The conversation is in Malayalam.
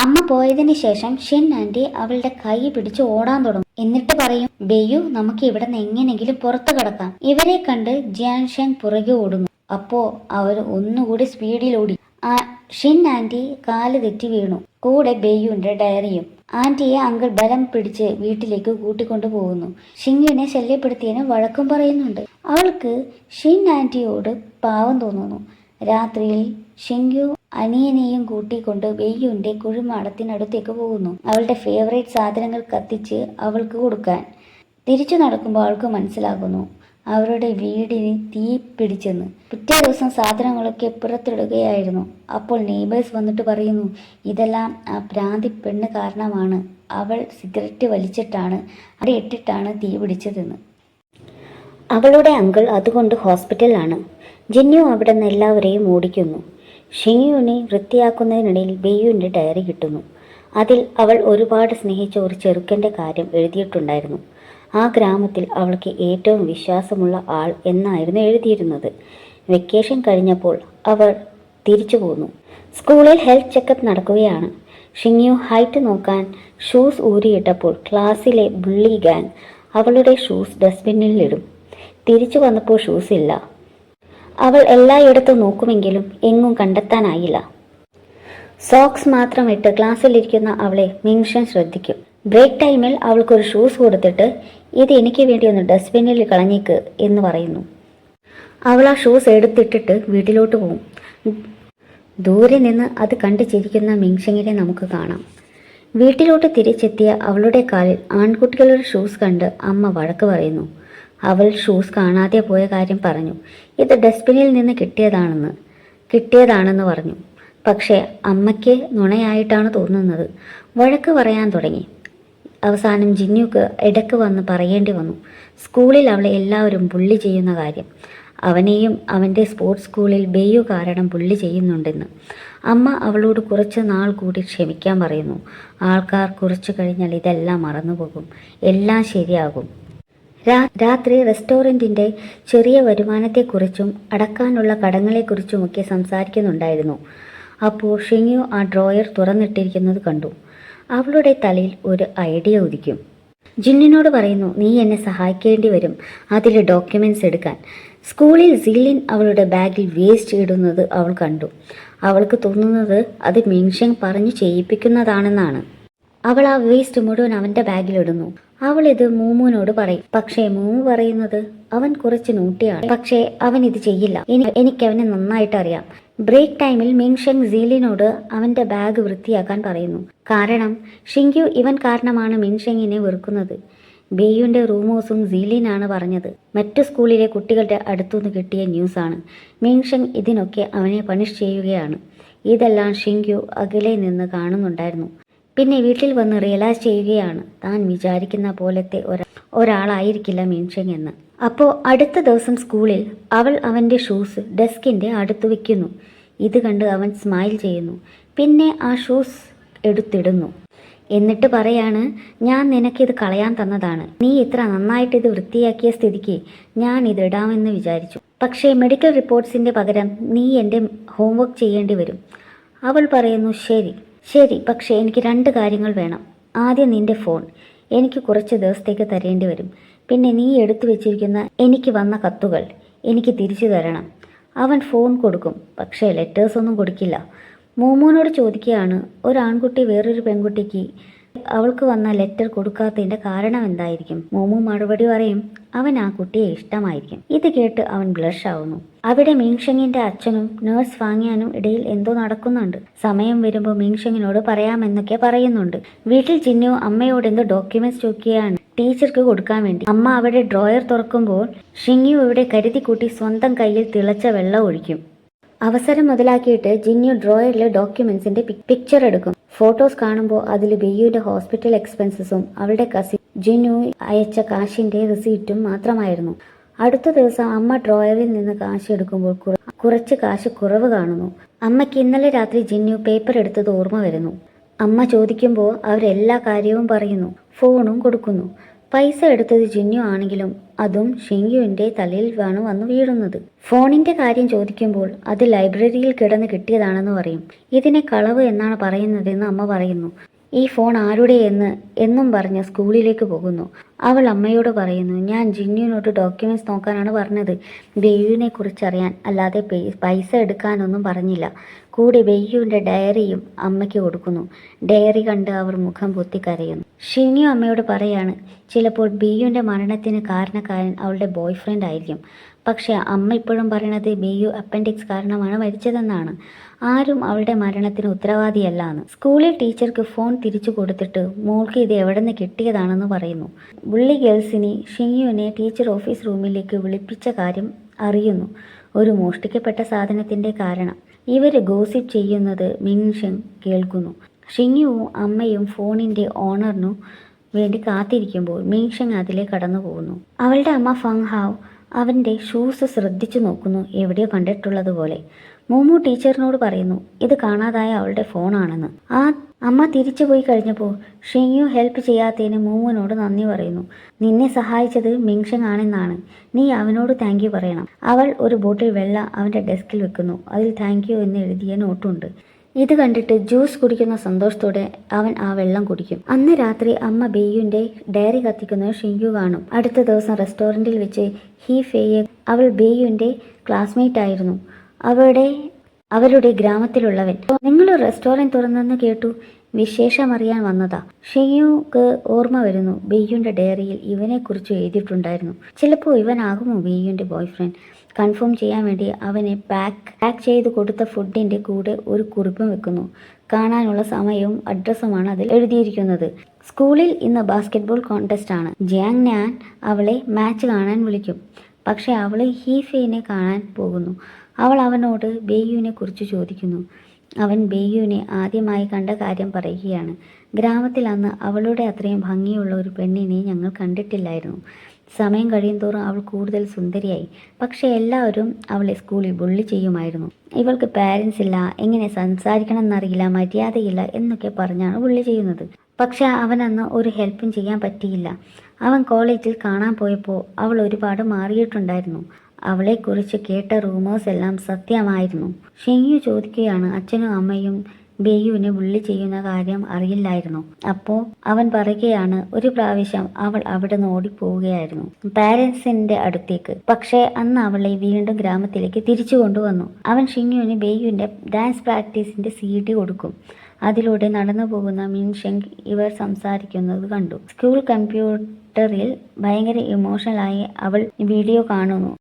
അമ്മ പോയതിനു ശേഷം ഷിൻ ആന്റി അവളുടെ കൈ പിടിച്ച് ഓടാൻ തുടങ്ങും. എന്നിട്ട് പറയും, ബെയു, നമുക്ക് ഇവിടെ നിന്ന് എങ്ങനെങ്കിലും പുറത്തു കടക്കാം. ഇവരെ കണ്ട് ജിയാൻ ഷെങ് പുറകെ ഓടുന്നു. അപ്പോ അവർ ഒന്നുകൂടി സ്പീഡിൽ ഓടി. ഷിൻ ആന്റി കാല് തെറ്റി വീണു. കൂടെ ബെയ്യുവിന്റെ ഡയറിയും. ആന്റിയെ അങ്കിൾ ബലം പിടിച്ച് വീട്ടിലേക്ക് കൂട്ടിക്കൊണ്ടു പോകുന്നു. ഷിങ്യുവിനെ ശല്യപ്പെടുത്തിയതിന് വഴക്കും പറയുന്നുണ്ട്. അവൾക്ക് ഷിൻ ആന്റിയോട് പാവം തോന്നുന്നു. രാത്രിയിൽ ഷിങ്യു അനിയനെയും കൂട്ടിക്കൊണ്ട് ബെയ്യുവിന്റെ കുഴിമാടത്തിനടുത്തേക്ക് പോകുന്നു. അവളുടെ ഫേവറേറ്റ് സാധനങ്ങൾ കത്തിച്ച് അവൾക്ക് കൊടുക്കാൻ. തിരിച്ചു നടക്കുമ്പോൾ അവൾക്ക് മനസ്സിലാകുന്നു അവരുടെ വീടിന് തീ പിടിച്ചെന്ന്. പിറ്റേ ദിവസം സാധനങ്ങളൊക്കെ പുറത്തിടുകയായിരുന്നു. അപ്പോൾ നെയ്ബേഴ്സ് വന്നിട്ട് പറയുന്നു, ഇതെല്ലാം ആ പ്രാന്തി പെണ്ണ് കാരണമാണ്. അവൾ സിഗരറ്റ് വലിച്ചിട്ടാണ് അവിടെ ഇട്ടിട്ടാണ് തീ പിടിച്ചതെന്ന്. അവളുടെ അങ്കിൾ അതുകൊണ്ട് ഹോസ്പിറ്റലിലാണ്. ജിന്നു അവിടെ നിന്ന് എല്ലാവരെയും ഓടിക്കുന്നു. ഷിങ്യുവിനെ വൃത്തിയാക്കുന്നതിനിടയിൽ ബെയ്യുവിൻ്റെ ഡയറി കിട്ടുന്നു. അതിൽ അവൾ ഒരുപാട് സ്നേഹിച്ച ഒരു ചെറുക്കൻ്റെ കാര്യം എഴുതിയിട്ടുണ്ടായിരുന്നു. ആ ഗ്രാമത്തിൽ അവൾക്ക് ഏറ്റവും വിശ്വാസമുള്ള ആൾ എന്നായിരുന്നു എഴുതിയിരുന്നത്. വെക്കേഷൻ കഴിഞ്ഞപ്പോൾ അവർ തിരിച്ചു പോന്നു. സ്കൂളിൽ ഹെൽത്ത് ചെക്കപ്പ് നടക്കുകയാണ്. ഷിങ്യു ഹൈറ്റ് നോക്കാൻ ഷൂസ് ഊരിയിട്ടപ്പോൾ ക്ലാസ്സിലെ ബുള്ളി ഗാങ് അവളുടെ ഷൂസ് ഡസ്റ്റ്ബിന്നിലിടും. തിരിച്ചു വന്നപ്പോൾ ഷൂസ് ഇല്ല. അവൾ എല്ലായിടത്തും നോക്കുമെങ്കിലും എങ്ങും കണ്ടെത്താനായില്ല. സോക്സ് മാത്രം ഇട്ട് ക്ലാസ്സിലിരിക്കുന്ന അവളെ മിങ്ഷൻ ശ്രദ്ധിക്കും. ബ്രേക്ക് ടൈമിൽ അവൾക്കൊരു ഷൂസ് കൊടുത്തിട്ട്, ഇത് എനിക്ക് വേണ്ടി ഒന്ന് ഡസ്റ്റ്ബിന്നിൽ കളഞ്ഞേക്ക് എന്ന് പറയുന്നു. അവൾ ആ ഷൂസ് എടുത്തിട്ടിട്ട് വീട്ടിലോട്ട് പോകും. ദൂരെ നിന്ന് അത് കണ്ടു ചിരിക്കുന്ന മിങ്ഷങ്ങിനെ നമുക്ക് കാണാം. വീട്ടിലോട്ട് തിരിച്ചെത്തിയ അവളുടെ കാലിൽ ആൺകുട്ടികളുടെ ഷൂസ് കണ്ട് അമ്മ വഴക്ക് പറയുന്നു. അവൾ ഷൂസ് കാണാതെ പോയ കാര്യം പറഞ്ഞു. ഇത് ഡസ്റ്റ്ബിന്നിൽ നിന്ന് കിട്ടിയതാണെന്ന് പറഞ്ഞു. പക്ഷേ അമ്മയ്ക്ക് നുണയായിട്ടാണ് തോന്നുന്നത്. വഴക്ക് പറയാൻ തുടങ്ങി. അവസാനം ജിന്നുക്ക് ഇടയ്ക്ക് വന്ന് പറയേണ്ടി വന്നു സ്കൂളിൽ അവളെ എല്ലാവരും ബുള്ളി ചെയ്യുന്ന കാര്യം. അവനെയും അവൻ്റെ സ്പോർട്സ് സ്കൂളിൽ ബെയ്യു കാരണം ബുള്ളി ചെയ്യുന്നുണ്ടെന്ന്. അമ്മ അവളോട് കുറച്ച് നാൾ കൂടി ക്ഷമിക്കാൻ പറയുന്നു. ആൾക്കാർ കുറച്ചു കഴിഞ്ഞാൽ ഇതെല്ലാം മറന്നുപോകും, എല്ലാം ശരിയാകും. രാത്രി റെസ്റ്റോറൻറ്റിൻ്റെ ചെറിയ വരുമാനത്തെക്കുറിച്ചും അടക്കാനുള്ള കടങ്ങളെക്കുറിച്ചുമൊക്കെ സംസാരിക്കുന്നുണ്ടായിരുന്നു. അപ്പോൾ ഷിങ്യു ആ ഡ്രോയർ തുറന്നിട്ടിരിക്കുന്നത് കണ്ടു. അവളുടെ തലയിൽ ഒരു ഐഡിയ ഉദിക്കും. ജിന്നിനോട് പറയുന്നു, നീ എന്നെ സഹായിക്കേണ്ടി വരും അതിൽ ഡോക്യുമെൻറ്റ്സ് എടുക്കാൻ. സ്കൂളിൽ സിലിൻ അവളുടെ ബാഗിൽ വേസ്റ്റ് ഇടുന്നത് അവൾ കണ്ടു. അവൾക്ക് തോന്നുന്നത് അത് മിങ്ഷെങ് പറഞ്ഞു ചെയ്യിപ്പിക്കുന്നതാണെന്നാണ്. അവൾ ആ വേസ്റ്റ് മുഴുവൻ അവൻ്റെ ബാഗിലിടുന്നു. അവൾ ഇത് മൂമുവിനോട് പറയും. പക്ഷേ മൂമു പറയുന്നത് അവൻ കുറച്ച് നൂട്ടിയാണ്, പക്ഷേ അവൻ ഇത് ചെയ്യില്ല. എനിക്ക് അവനെ നന്നായിട്ട് അറിയാം. ബ്രേക്ക് ടൈമിൽ മിങ്ഷെങ് സീലിനോട് അവൻ്റെ ബാഗ് വൃത്തിയാക്കാൻ പറയുന്നു. കാരണം ഷിങ്യു ഇവൻ കാരണമാണ് മിങ്ഷെങ്ങിനെ വെറുക്കുന്നത്. ബെയ്യുവിൻ്റെ റൂമേഴ്സും സീലിനാണ് പറഞ്ഞത്. മറ്റു സ്കൂളിലെ കുട്ടികളുടെ അടുത്തുനിന്ന് കിട്ടിയ ന്യൂസാണ്. മിങ്ഷെങ് ഇതിനൊക്കെ അവനെ പണിഷ് ചെയ്യുകയാണ്. ഇതെല്ലാം ഷിങ്യു അകലെ നിന്ന് കാണുന്നുണ്ടായിരുന്നു. പിന്നെ വീട്ടിൽ വന്ന് റിയലൈസ് ചെയ്യുകയാണ് താൻ വിചാരിക്കുന്ന പോലത്തെ ഒരാളായിരിക്കില്ല മിങ്ഷെങ് എന്ന്. അപ്പോൾ അടുത്ത ദിവസം സ്കൂളിൽ അവൾ അവൻ്റെ ഷൂസ് ഡെസ്കിൻ്റെ അടുത്ത് വയ്ക്കുന്നു. ഇത് കണ്ട് അവൻ സ്മൈൽ ചെയ്യുന്നു. പിന്നെ ആ ഷൂസ് എടുത്തിടുന്നു. എന്നിട്ട് പറയാണ്, ഞാൻ നിനക്കിത് കളയാൻ തന്നതാണ്. നീ ഇത്ര നന്നായിട്ട് ഇത് വൃത്തിയാക്കിയ സ്ഥിതിക്ക് ഞാൻ ഇതിടാമെന്ന് വിചാരിച്ചു. പക്ഷേ മെഡിക്കൽ റിപ്പോർട്ട്സിൻ്റെ പകരം നീ എൻ്റെ ഹോംവർക്ക് ചെയ്യേണ്ടി വരും. അവൾ പറയുന്നു, ശരി, പക്ഷേ എനിക്ക് 2 കാര്യങ്ങൾ വേണം. ആദ്യം നിൻ്റെ ഫോൺ എനിക്ക് കുറച്ച് ദിവസത്തേക്ക് തരേണ്ടി വരും. പിന്നെ നീ എടുത്തു വെച്ചിരിക്കുന്ന എനിക്ക് വന്ന കത്തുകൾ എനിക്ക് തിരിച്ചു തരണം. അവൻ ഫോൺ കൊടുക്കും, പക്ഷേ ലെറ്റേഴ്സൊന്നും കൊടുക്കില്ല. മോമോനോട് ചോദിക്കുകയാണ്, ഒരു ആൺകുട്ടി വേറൊരു പെൺകുട്ടിക്ക് അവൾക്ക് വന്ന ലെറ്റർ കൊടുക്കാത്തതിൻ്റെ കാരണം എന്തായിരിക്കും? മോമു മറുപടി പറയും, അവൻ ആ കുട്ടിയെ ഇഷ്ടമായിരിക്കും. ഇത് കേട്ട് അവൻ ബ്ലഷ് ആവുന്നു. അവിടെ മിങ്ഷെങ്ങിൻ്റെ അച്ഛനും നേഴ്സ് വാങ്ങിയാനും ഇടയിൽ എന്തോ നടക്കുന്നുണ്ട്. സമയം വരുമ്പോൾ മിങ്ഷെങ്ങിനോട് പറയാമെന്നൊക്കെ പറയുന്നുണ്ട്. വീട്ടിൽ ജിന്നു അമ്മയോട് എന്തോ ഡോക്യുമെന്റ്സ് ചോദിക്കുകയാണ് ടീച്ചർക്ക് കൊടുക്കാൻ വേണ്ടി. അമ്മ അവിടെ ഡ്രോയർ തുറക്കുമ്പോൾ ഷിങ്യു ഇവിടെ കരുതിക്കൂട്ടി സ്വന്തം കയ്യിൽ തിളച്ച വെള്ളം ഒഴിക്കും. അവസരം മുതലാക്കിയിട്ട് ജിന്നു ഡ്രോയറിലെ ഡോക്യുമെന്റ്സിന്റെ പിക്ചർ എടുക്കും. ഫോട്ടോസ് കാണുമ്പോൾ അതിൽ ബെയ്യുവിന്റെ ഹോസ്പിറ്റൽ എക്സ്പെൻസസും അവളുടെ കസിൻ ജിന്നു അയച്ച കാശിന്റെ റിസീറ്റും മാത്രമായിരുന്നു. അടുത്ത ദിവസം അമ്മ ഡ്രോയറിൽ നിന്ന് കാശ് എടുക്കുമ്പോൾ കുറച്ച് കാശ് കുറവ് കാണുന്നു. അമ്മയ്ക്ക് ഇന്നലെ രാത്രി ജിന്നു പേപ്പർ എടുത്തത് ഓർമ്മ വരുന്നു. അമ്മ ചോദിക്കുമ്പോൾ അവരെല്ലാ കാര്യവും പറയുന്നു, ഫോണും കൊടുക്കുന്നു. പൈസ എടുത്തത് ജിന്നു ആണെങ്കിലും അതും ഷിങ്യുവിൻ്റെ തലയിൽ വന്നു വീഴുന്നത്. ഫോണിൻ്റെ കാര്യം ചോദിക്കുമ്പോൾ അത് ലൈബ്രറിയിൽ കിടന്ന് കിട്ടിയതാണെന്ന് പറയും. ഇതിനെ കളവ് എന്നാണ് പറയുന്നതെന്ന് അമ്മ പറയുന്നു. ഈ ഫോൺ ആരുടെ എന്നും പറഞ്ഞ് സ്കൂളിലേക്ക് പോകുന്നു. അവൾ അമ്മയോട് പറയുന്നു, ഞാൻ ജിന്നുവിനോട് ഡോക്യുമെന്റ്സ് നോക്കാനാണ് പറഞ്ഞത്, ബെയ്യുവിനെ കുറിച്ചറിയാൻ, അല്ലാതെ പൈസ എടുക്കാനൊന്നും പറഞ്ഞില്ല. കൂടെ ബെയ്യുവിൻ്റെ ഡയറിയും അമ്മയ്ക്ക് കൊടുക്കുന്നു. ഡയറി കണ്ട് അവർ മുഖം പൊത്തി കരയുന്നു. ഷിന്യു അമ്മയോട് പറയാണ്, ചിലപ്പോൾ ബെയ്യുവിൻ്റെ മരണത്തിന് കാരണക്കാരൻ അവളുടെ ബോയ് ഫ്രണ്ട് ആയിരിക്കും. പക്ഷെ അമ്മ ഇപ്പോഴും പറയണത് ബെയ്യു അപ്പൻഡിക്സ് കാരണമാണ് മരിച്ചതെന്നാണ്. ആരും അവളുടെ മരണത്തിന് ഉത്തരവാദിയല്ലാന്ന്. സ്കൂളിൽ ടീച്ചർക്ക് ഫോൺ തിരിച്ചു കൊടുത്തിട്ട് മോൾക്ക് ഇത് എവിടെ നിന്ന് കിട്ടിയതാണെന്ന് പറയുന്നു. ബുള്ളി ഗേൾസിനെ ഷിങ്യുവിനെ ടീച്ചർ ഓഫീസ് റൂമിലേക്ക് വിളിപ്പിച്ച കാര്യം അറിയുന്നു. ഒരു മോഷ്ടിക്കപ്പെട്ട സാധനത്തിൻ്റെ കാരണം. ഇവർ ഗോസിപ്പ് ചെയ്യുന്നത് മിങ്ഷെങ് കേൾക്കുന്നു. ഷിങ്യുവും അമ്മയും ഫോണിൻ്റെ ഓണറിനു വേണ്ടി കാത്തിരിക്കുമ്പോൾ മിങ്ഷെങ് അതിലെ കടന്നു പോകുന്നു. അവളുടെ അമ്മ ഫങ് ഹാവ് അവൻ്റെ ഷൂസ് ശ്രദ്ധിച്ചു നോക്കുന്നു, എവിടെയോ കണ്ടിട്ടുള്ളതുപോലെ. മൂമു ടീച്ചറിനോട് പറയുന്നു ഇത് കാണാതായ അവളുടെ ഫോണാണെന്ന്. ആ അമ്മ തിരിച്ചു പോയി കഴിഞ്ഞപ്പോൾ ഷിങ്യു ഹെൽപ്പ് ചെയ്യാത്തതിന് മൂമുവിനോട് നന്ദി പറയുന്നു. നിന്നെ സഹായിച്ചത് മിങ്ഷെങ് ആണെന്നാണ്, നീ അവനോട് താങ്ക് യു പറയണം. അവൾ ഒരു ബോട്ടിൽ വെള്ളം അവൻ്റെ ഡെസ്കിൽ വെക്കുന്നു. അതിൽ താങ്ക് യു എന്ന് എഴുതിയ നോട്ടുണ്ട്. ഇത് കണ്ടിട്ട് ജ്യൂസ് കുടിക്കുന്ന സന്തോഷത്തോടെ അവൻ ആ വെള്ളം കുടിക്കും. അന്ന് രാത്രി അമ്മ ബെയ്യുവിൻ്റെ ഡയറി കത്തിക്കുന്നത് ഷിങ്യു കാണും. അടുത്ത ദിവസം റെസ്റ്റോറൻറ്റിൽ വെച്ച് ഹീ ഫെയെ, അവൾ ബെയ്യുവിൻ്റെ ക്ലാസ്മേറ്റ് ആയിരുന്നു, അവരുടെ ഗ്രാമത്തിലുള്ളവൻ. നിങ്ങൾ റെസ്റ്റോറൻറ്റ് തുറന്നെന്ന് കേട്ടു, വിശേഷമറിയാൻ വന്നതാ. ഷിങ്യുക്ക് ഓർമ്മ വരുന്നു, ബെയ്യുവിൻ്റെ ഡയറിയിൽ ഇവനെക്കുറിച്ച് എഴുതിയിട്ടുണ്ടായിരുന്നു. ചിലപ്പോൾ ഇവനാകുമോ ബെയ്യുവിൻ്റെ ബോയ് ഫ്രണ്ട്. കൺഫേം ചെയ്യാൻ വേണ്ടി അവനെ പാക്ക് ചെയ്ത് കൊടുത്ത ഫുഡിൻ്റെ കൂടെ ഒരു കുറിപ്പും വെക്കുന്നു. കാണാനുള്ള സമയവും അഡ്രസ്സുമാണ് അതിൽ എഴുതിയിരിക്കുന്നത്. സ്കൂളിൽ ഇന്ന് ബാസ്കറ്റ്ബോൾ കോൺടെസ്റ്റ് ആണ്. ജിയാങ് നാൻ അവളെ മാച്ച് കാണാൻ വിളിക്കും. പക്ഷെ അവൾ ഹീഫെയിനെ കാണാൻ പോകുന്നു. അവൾ അവനോട് ബെയ്യുവിനെ കുറിച്ച് ചോദിക്കുന്നു. അവൻ ബെയ്യുവിനെ ആദ്യമായി കണ്ട കാര്യം പറയുകയാണ്. ഗ്രാമത്തിൽ അന്ന് അവളുടെ അത്രയും ഭംഗിയുള്ള ഒരു പെണ്ണിനെ ഞങ്ങൾ കണ്ടിട്ടില്ലായിരുന്നു. സമയം കഴിയുന്തോറും അവൾ കൂടുതൽ സുന്ദരിയായി. പക്ഷേ എല്ലാവരും അവളെ സ്കൂളിൽ ബുള്ളി ചെയ്യുമായിരുന്നു. ഇവൾക്ക് പാരൻസ് ഇല്ല, എങ്ങനെ സംസാരിക്കണം എന്നറിയില്ല, മര്യാദയില്ല എന്നൊക്കെ പറഞ്ഞാണ് ബുള്ളി ചെയ്യുന്നത്. പക്ഷെ അവനന്ന് ഒരു ഹെൽപ്പും ചെയ്യാൻ പറ്റിയില്ല. അവൻ കോളേജിൽ കാണാൻ പോയപ്പോൾ അവൾ ഒരുപാട് മാറിയിട്ടുണ്ടായിരുന്നു. അവളെക്കുറിച്ച് കേട്ട റൂമേഴ്സ് എല്ലാം സത്യമായിരുന്നു. ഷിങ്യു ചോദിക്കുകയാണ്, അച്ഛനും അമ്മയും ബെയ്യുവിനെ ബുള്ളി ചെയ്യുന്ന കാര്യം അറിയില്ലായിരുന്നു. അപ്പോൾ അവൻ പറയുകയാണ്, ഒരു പ്രാവശ്യം അവൾ അവിടെ നിന്ന് ഓടിപ്പോവുകയായിരുന്നു പാരൻസിന്റെ അടുത്തേക്ക്. പക്ഷേ അന്ന് അവളെ വീണ്ടും ഗ്രാമത്തിലേക്ക് തിരിച്ചു കൊണ്ടുവന്നു. അവൻ ഷിങ്യുവിന് ബെയ്യുവിന്റെ ഡാൻസ് പ്രാക്ടീസിന്റെ CD കൊടുക്കും. അതിലൂടെ നടന്നു പോകുന്ന മിൻഷെങ് ഇവർ സംസാരിക്കുന്നത് കണ്ടു. സ്കൂൾ കമ്പ്യൂട്ടറിൽ ഭയങ്കര ഇമോഷണലായി അവൾ വീഡിയോ കാണുന്നു.